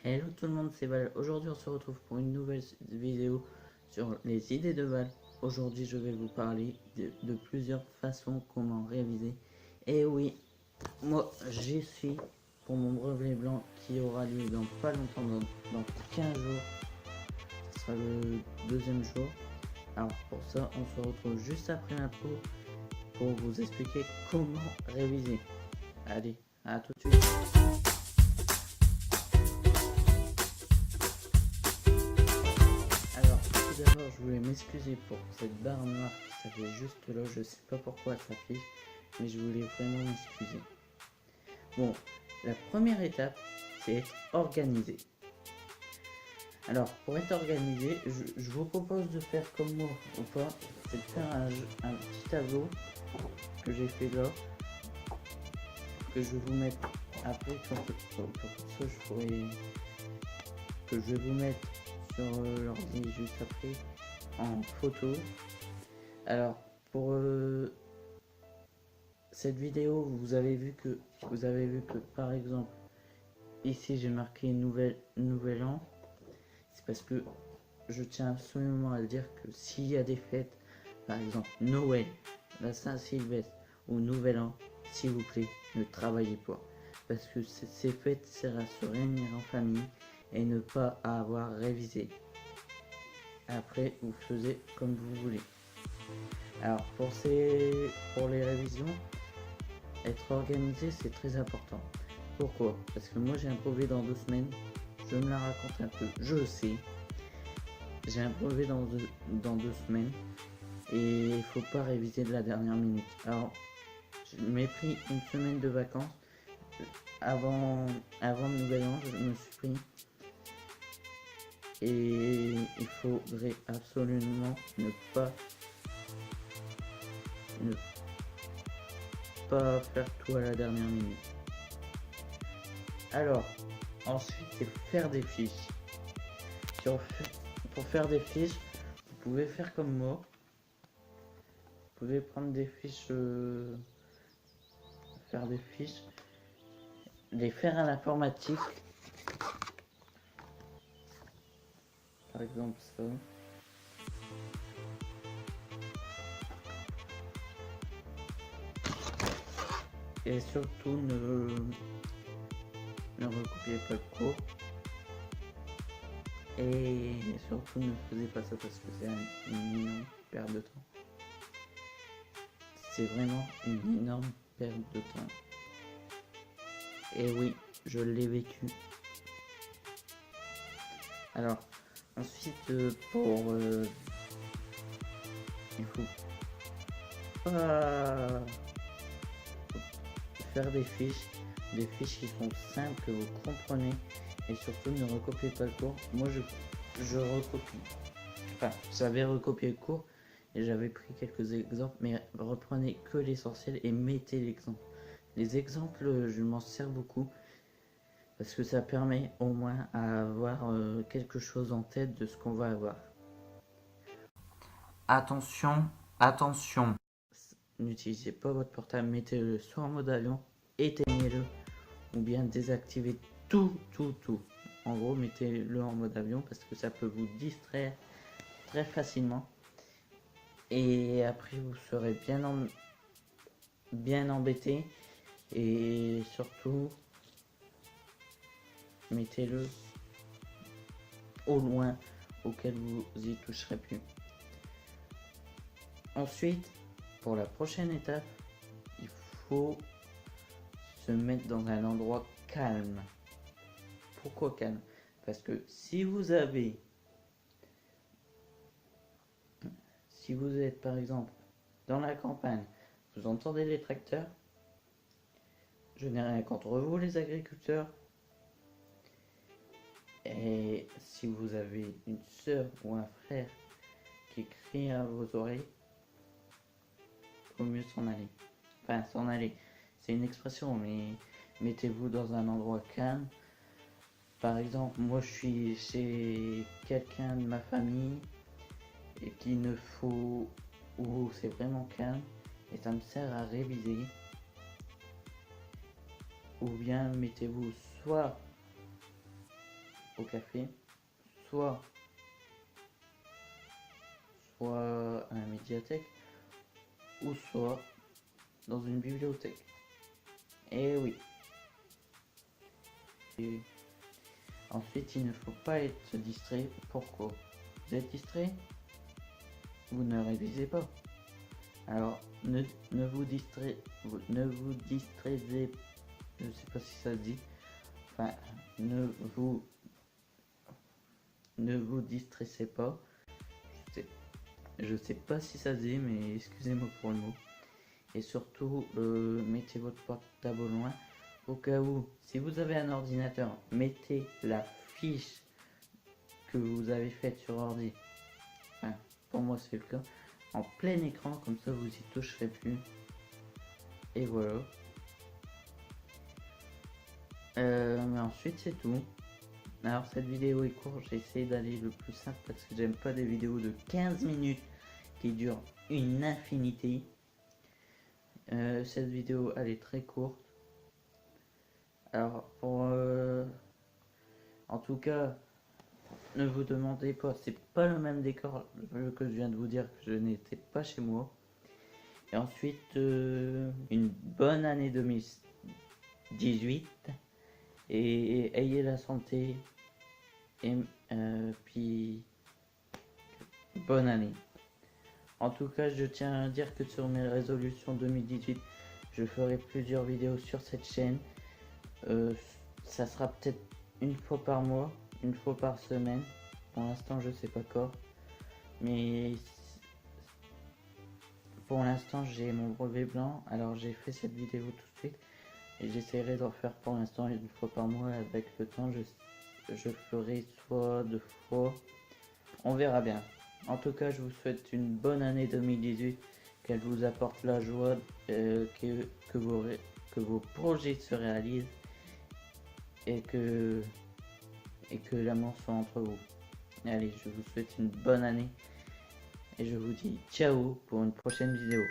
Hello tout le monde, c'est Val. Aujourd'hui on se retrouve pour une nouvelle vidéo sur les idées de Val. Aujourd'hui je vais vous parler de plusieurs façons comment réviser. Et oui, moi j'y suis pour mon brevet blanc qui aura lieu dans pas longtemps, dans 15 jours. Ce sera le deuxième jour. Alors pour ça on se retrouve juste après l'intro pour vous expliquer comment réviser. Allez, à tout de suite. Alors, tout d'abord, je voulais m'excuser pour cette barre noire qui s'affiche juste là. Je sais pas pourquoi elle s'affiche, mais je voulais vraiment m'excuser. Bon, la première étape, c'est être organisé. Alors, pour être organisé, je vous propose de faire comme moi ou pas, c'est de faire un petit tableau que j'ai fait là, que je vais vous mettre après, pour ça je pourrais, que je vais vous mettre sur l'ordi juste après en photo. Alors, pour cette vidéo, vous avez vu que par exemple, ici j'ai marqué nouvel an. C'est parce que je tiens absolument à le dire que s'il y a des fêtes, par exemple Noël, la Saint-Sylvestre ou Nouvel An, s'il vous plaît, ne travaillez pas. Parce que ces fêtes servent à se réunir en famille et ne pas avoir révisé. Après, vous faites comme vous voulez. Alors, pour les révisions, être organisé, c'est très important. Pourquoi? Parce que moi, j'ai un brevet dans 2 semaines. Je me la raconte un peu. Je sais. J'ai un brevet dans 2 semaines. Et il faut pas réviser de la dernière minute. Alors, je m'ai pris une semaine de vacances. Avant le nouvel an, je me suis pris. Et il faudrait absolument ne pas faire tout à la dernière minute. Alors, ensuite, c'est faire des fiches. Pour faire des fiches, vous pouvez faire comme moi. Vous pouvez prendre des fiches, faire des fiches, les faire à l'informatique. Par exemple ça. Et surtout ne recopiez pas le cours. Et surtout ne faisez pas ça parce que c'est une énorme perte de temps. C'est vraiment une énorme perte de temps. Et oui, je l'ai vécu. Alors, ensuite, il faut pas faire des fiches qui sont simples, que vous comprenez, et surtout ne recopiez pas le cours. Moi, je recopie. Enfin, j'avais recopié le cours et j'avais pris quelques exemples, mais reprenez que l'essentiel et mettez l'exemple. Les exemples, je m'en sers beaucoup parce que ça permet au moins à avoir quelque chose en tête de ce qu'on va avoir. Attention, attention. N'utilisez pas votre portable, mettez-le soit en mode avion, éteignez-le ou bien désactivez tout. En gros, mettez-le en mode avion parce que ça peut vous distraire très facilement. Et après, vous serez bien embêté. Et surtout, mettez-le au loin auquel vous y toucherez plus. Ensuite, pour la prochaine étape, il faut se mettre dans un endroit calme. Pourquoi calme? Parce que si vous êtes par exemple dans la campagne, vous entendez les tracteurs, je n'ai rien contre vous les agriculteurs, et si vous avez une soeur ou un frère qui crie à vos oreilles, il vaut mieux s'en aller. Enfin, s'en aller, c'est une expression, mais mettez-vous dans un endroit calme. Par exemple, moi je suis chez quelqu'un de ma famille et où c'est vraiment calme et ça me sert à réviser. Ou bien mettez-vous soit au café, soit à la médiathèque, ou soit dans une bibliothèque. Et oui. Et ensuite, il ne faut pas être distrait. Pourquoi? Vous êtes distrait? Vous ne révisez pas. Alors, ne vous distraisez, je sais pas si ça se dit. Enfin, ne vous distressez pas. Je sais pas si ça se dit, mais excusez-moi pour le mot. Et surtout, mettez votre portable loin. Au cas où, si vous avez un ordinateur, mettez la fiche que vous avez faite sur ordi. Enfin, pour moi, c'est le cas. En plein écran, comme ça vous y toucherez plus. Et voilà. Mais ensuite, c'est tout. Alors, cette vidéo est courte. J'ai essayé d'aller le plus simple parce que j'aime pas des vidéos de 15 minutes qui durent une infinité. Cette vidéo, elle est très courte. Alors, en tout cas, ne vous demandez pas, c'est pas le même décor que je viens de vous dire que je n'étais pas chez moi. Et ensuite, une bonne année 2018 et ayez la santé et puis bonne année. En tout cas, je tiens à dire que sur mes résolutions 2018, je ferai plusieurs vidéos sur cette chaîne. Ça sera peut-être une fois par mois, une fois par semaine. Pour l'instant, je sais pas encore. Mais pour l'instant, j'ai mon brevet blanc. Alors, j'ai fait cette vidéo tout de suite. Et j'essaierai de refaire pour l'instant une fois par mois. Avec le temps, je ferai soit 2 fois. On verra bien. En tout cas, je vous souhaite une bonne année 2018. Qu'elle vous apporte la joie, que vos projets se réalisent. Et que l'amour soit entre vous. Allez, je vous souhaite une bonne année et je vous dis ciao pour une prochaine vidéo.